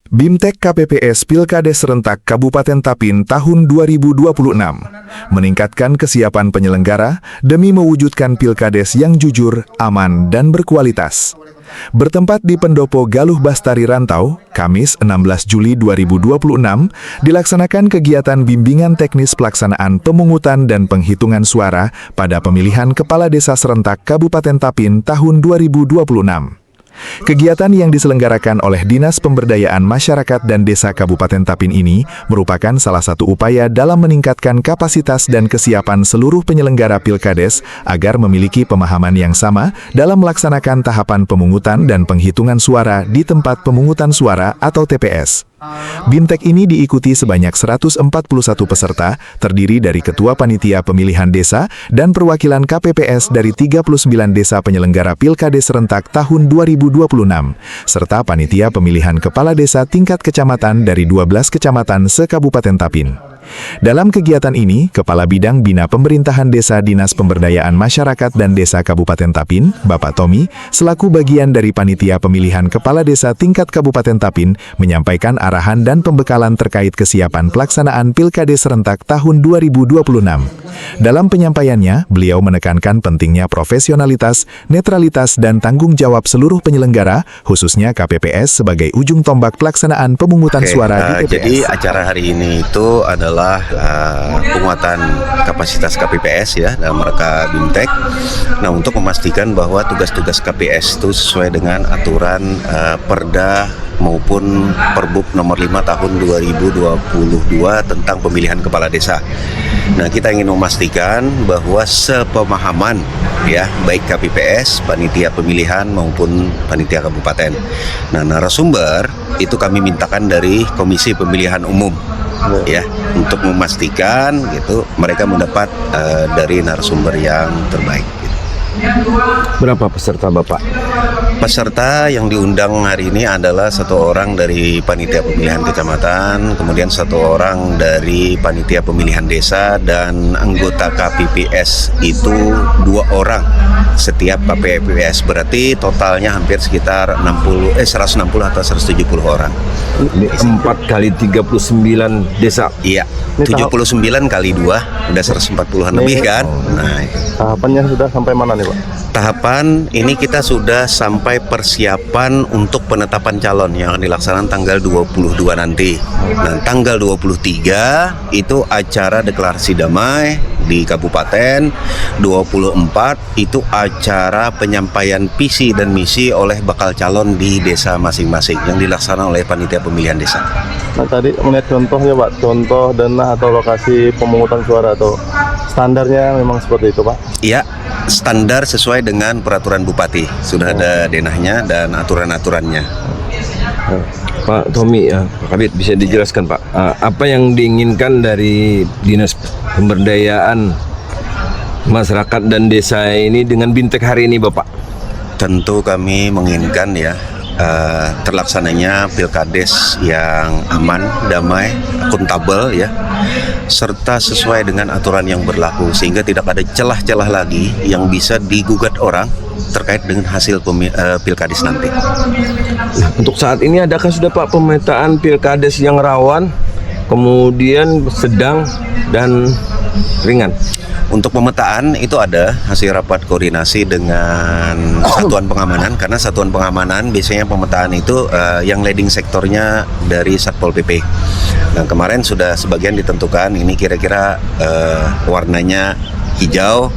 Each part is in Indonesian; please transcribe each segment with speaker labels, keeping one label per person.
Speaker 1: BIMTEK KPPS Pilkades Serentak Kabupaten Tapin tahun 2026 meningkatkan kesiapan penyelenggara demi mewujudkan Pilkades yang jujur, aman, dan berkualitas. Bertempat di Pendopo Galuh Bastari Rantau, Kamis 16 Juli 2026, dilaksanakan kegiatan bimbingan teknis pelaksanaan pemungutan dan penghitungan suara pada pemilihan Kepala Desa Serentak Kabupaten Tapin tahun 2026. Kegiatan yang diselenggarakan oleh Dinas Pemberdayaan Masyarakat dan Desa Kabupaten Tapin ini merupakan salah satu upaya dalam meningkatkan kapasitas dan kesiapan seluruh penyelenggara Pilkades agar memiliki pemahaman yang sama dalam melaksanakan tahapan pemungutan dan penghitungan suara di tempat pemungutan suara atau TPS. BIMTEK ini diikuti sebanyak 141 peserta, terdiri dari Ketua Panitia Pemilihan Desa dan perwakilan KPPS dari 39 desa penyelenggara Pilkades Serentak tahun 2026, serta Panitia Pemilihan Kepala Desa tingkat kecamatan dari 12 kecamatan se-Kabupaten Tapin. Dalam kegiatan ini, Kepala Bidang Bina Pemerintahan Desa Dinas Pemberdayaan Masyarakat dan Desa Kabupaten Tapin, Bapak Tommy, selaku bagian dari Panitia Pemilihan Kepala Desa tingkat Kabupaten Tapin, menyampaikan arahan dan pembekalan terkait kesiapan pelaksanaan Pilkades Serentak tahun 2026. Dalam penyampaiannya, beliau menekankan pentingnya profesionalitas, netralitas, dan tanggung jawab seluruh penyelenggara, khususnya KPPS sebagai ujung tombak pelaksanaan pemungutan suara di TPS.
Speaker 2: Jadi acara hari ini itu adalah penguatan kapasitas KPPS ya dalam rangka BIMTEK. Nah, untuk memastikan bahwa tugas-tugas KPPS itu sesuai dengan aturan Perda maupun Perbub nomor 5 tahun 2022 tentang pemilihan kepala desa. Nah, kita ingin memastikan bahwa sepemahaman ya, baik KPPS, panitia pemilihan maupun panitia kabupaten. Nah, narasumber itu kami mintakan dari Komisi Pemilihan Umum ya, untuk memastikan gitu mereka mendapat dari narasumber yang terbaik.
Speaker 3: Berapa peserta Bapak?
Speaker 2: Peserta yang diundang hari ini adalah 1 orang dari panitia pemilihan kecamatan, kemudian 1 orang dari panitia pemilihan desa, dan anggota KPPS itu 2 orang setiap KPPS. Berarti totalnya hampir sekitar 160 atau 170 orang.
Speaker 3: Ini 4 kali 39 desa.
Speaker 2: Iya, 79 kali 2 udah 140-an lebih kan. Nah,
Speaker 4: tahapannya sudah sampai mana nih Pak?
Speaker 2: Tahapan ini kita sudah sampai persiapan untuk penetapan calon yang akan dilaksanakan tanggal 22 nanti. Nah, tanggal 23 itu acara deklarasi damai di kabupaten, 24 itu acara penyampaian visi dan misi oleh bakal calon di desa masing-masing yang dilaksanakan oleh panitia pemilihan desa.
Speaker 4: Nah, tadi melihat contohnya Pak, contoh dana atau lokasi pemungutan suara atau standarnya memang seperti itu Pak?
Speaker 2: Iya, standar sesuai dengan peraturan Bupati. Sudah ada denahnya dan aturan-aturannya.
Speaker 3: Pak Tommy, Pak Kabit, bisa dijelaskan Pak, apa yang diinginkan dari Dinas Pemberdayaan Masyarakat dan Desa ini dengan BIMTEK hari ini Bapak?
Speaker 2: Tentu kami menginginkan ya terlaksananya Pilkades yang aman, damai, akuntabel ya, serta sesuai dengan aturan yang berlaku sehingga tidak ada celah-celah lagi yang bisa digugat orang terkait dengan hasil Pilkades nanti.
Speaker 3: Nah, untuk saat ini adakah sudah Pak pemetaan Pilkades yang rawan, kemudian sedang, dan ringan?
Speaker 2: Untuk pemetaan itu ada hasil rapat koordinasi dengan satuan pengamanan, karena satuan pengamanan biasanya pemetaan itu yang leading sektornya dari Satpol PP. Nah, kemarin sudah sebagian ditentukan ini kira-kira warnanya hijau,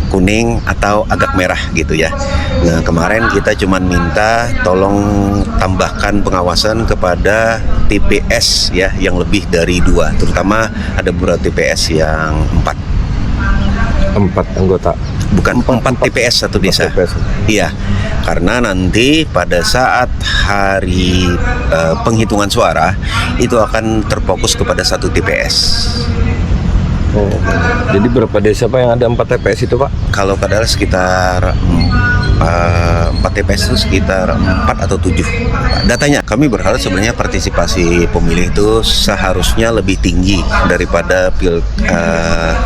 Speaker 2: kuning, atau agak merah gitu ya. Nah, kemarin kita cuma minta tolong tambahkan pengawasan kepada TPS ya yang lebih dari 2, terutama ada beberapa TPS yang 4
Speaker 3: anggota.
Speaker 2: Bukan 4 TPS satu desa. Iya, karena nanti pada saat hari penghitungan suara itu akan terfokus kepada 1 TPS.
Speaker 3: Oh, jadi berapa desa Pak yang ada 4 TPS itu Pak?
Speaker 2: Kalau kadang sekitar 4 TPS itu sekitar 4 atau 7 datanya. Kami berharap sebenarnya partisipasi pemilih itu seharusnya lebih tinggi daripada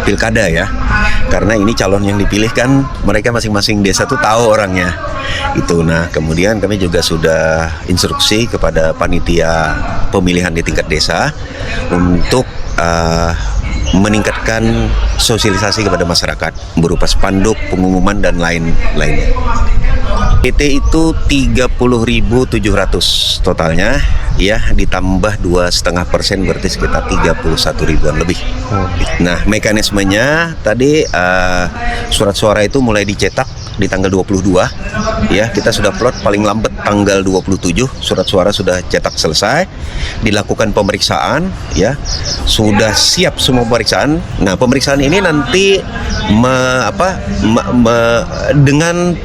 Speaker 2: pilkada ya, karena ini calon yang dipilih kan mereka masing-masing desa tuh tahu orangnya. Itu. Nah, kemudian kami juga sudah instruksi kepada panitia pemilihan di tingkat desa untuk meningkatkan sosialisasi kepada masyarakat berupa spanduk, pengumuman dan lain-lainnya. PT itu 30.700 totalnya, ya, ditambah 2,5% berarti sekitar 31 ribuan lebih. Nah, mekanismenya tadi surat suara itu mulai dicetak di tanggal 22, ya, kita sudah plot paling lambat tanggal 27 surat suara sudah cetak selesai, dilakukan pemeriksaan, ya, sudah siap semua pemeriksaan. Nah, pemeriksaan ini nanti dengan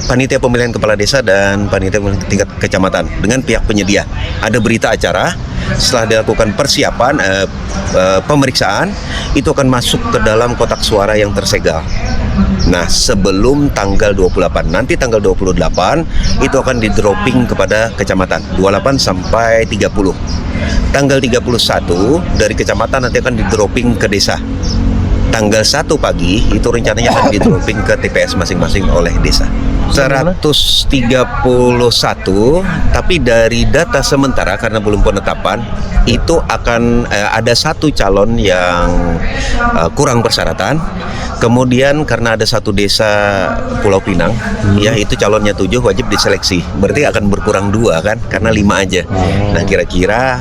Speaker 2: panitia pemilihan kepala desa dan panitia pemilihan tingkat kecamatan dengan pihak penyedia. Ada berita acara, setelah dilakukan persiapan pemeriksaan, itu akan masuk ke dalam kotak suara yang tersegel. Nah, sebelum tanggal 28, nanti tanggal 28 itu akan di-dropping kepada kecamatan 28 sampai 30. Tanggal 31 dari kecamatan nanti akan di-dropping ke desa. Tanggal 1 pagi itu rencananya akan di-dropping ke TPS masing-masing oleh desa. 131, tapi dari data sementara karena belum penetapan itu akan ada satu calon yang kurang persyaratan. Kemudian karena ada satu desa Pulau Pinang, ya, itu calonnya 7 wajib diseleksi. Berarti akan berkurang 2 kan, karena 5 aja. Nah, kira-kira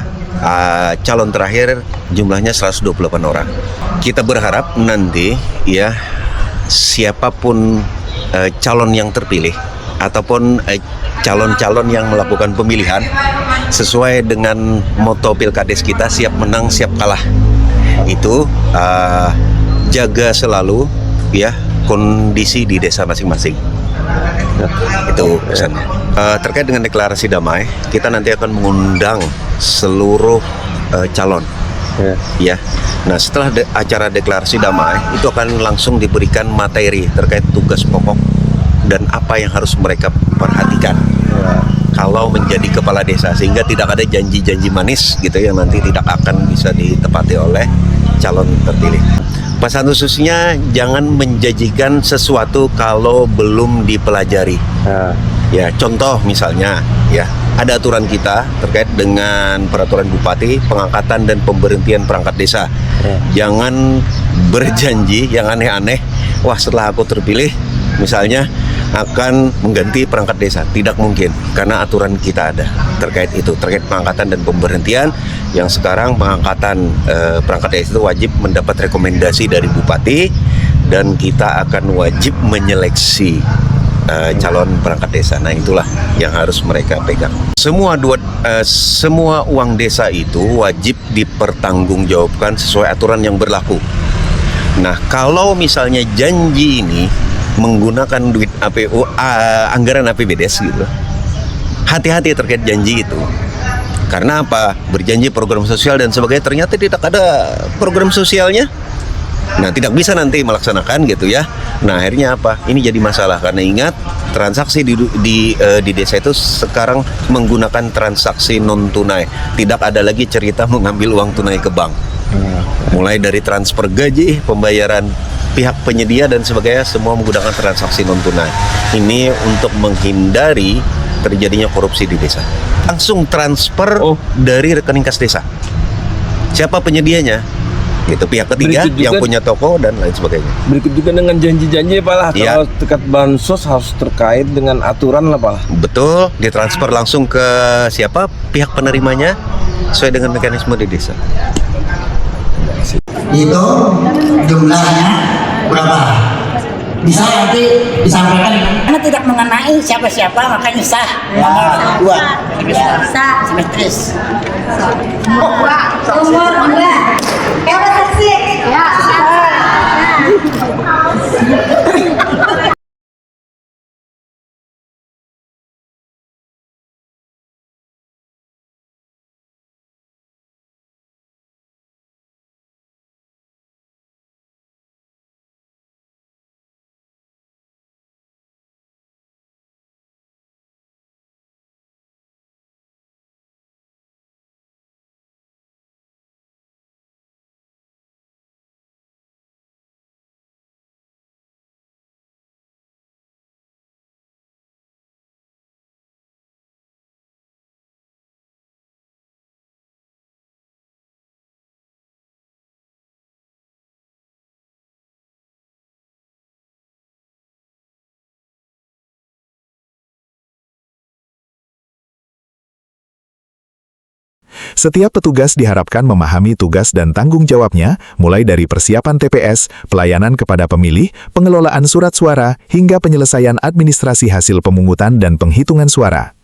Speaker 2: calon terakhir jumlahnya 128 orang. Kita berharap nanti, ya, siapapun calon yang terpilih ataupun calon-calon yang melakukan pemilihan sesuai dengan moto Pilkades kita, siap menang siap kalah. Itu jaga selalu, ya, kondisi di desa masing-masing. Itu pesannya. Terkait dengan deklarasi damai, kita nanti akan mengundang seluruh calon. Ya. Nah, setelah acara deklarasi damai itu akan langsung diberikan materi terkait tugas pokok dan apa yang harus mereka perhatikan kalau menjadi kepala desa, sehingga tidak ada janji-janji manis gitu yang nanti tidak akan bisa ditepati oleh calon terpilih. Pesan khususnya jangan menjanjikan sesuatu kalau belum dipelajari. Ya, contoh misalnya, ya, ada aturan kita terkait dengan peraturan bupati, pengangkatan dan pemberhentian perangkat desa. Jangan berjanji yang aneh-aneh. Wah, setelah aku terpilih, misalnya akan mengganti perangkat desa. Tidak mungkin, karena aturan kita ada terkait itu, terkait pengangkatan dan pemberhentian. Yang sekarang pengangkatan perangkat desa itu wajib mendapat rekomendasi dari bupati, dan kita akan wajib menyeleksi calon perangkat desa. Nah, itulah yang harus mereka pegang. Semua uang desa itu wajib dipertanggungjawabkan sesuai aturan yang berlaku. Nah, kalau misalnya janji ini menggunakan duit anggaran APBDes gitu, hati-hati terkait janji itu. Karena apa? Berjanji program sosial dan sebagainya, ternyata tidak ada program sosialnya. Nah, tidak bisa nanti melaksanakan gitu, ya. Nah, akhirnya apa? Ini jadi masalah karena ingat transaksi di desa itu sekarang menggunakan transaksi non tunai. Tidak ada lagi cerita mengambil uang tunai ke bank. Mulai dari transfer gaji, pembayaran pihak penyedia dan sebagainya, semua menggunakan transaksi non tunai. Ini untuk menghindari terjadinya korupsi di desa. Langsung transfer dari rekening kas desa. Siapa penyedianya? Itu pihak ketiga yang punya toko dan lain sebagainya.
Speaker 3: Berikut juga dengan janji-janji Pak lah,
Speaker 2: Ya.
Speaker 3: kalau dekat bansos harus terkait dengan aturan lah Pak lah.
Speaker 2: Betul, ditransfer langsung ke siapa pihak penerimanya sesuai dengan mekanisme di desa.
Speaker 5: Itu jumlahnya berapa? Bisa nanti disampaikan karena tidak mengenai siapa-siapa, makanya sah. Dua sah simetris. Umur 2. Ya.
Speaker 1: Setiap petugas diharapkan memahami tugas dan tanggung jawabnya, mulai dari persiapan TPS, pelayanan kepada pemilih, pengelolaan surat suara, hingga penyelesaian administrasi hasil pemungutan dan penghitungan suara.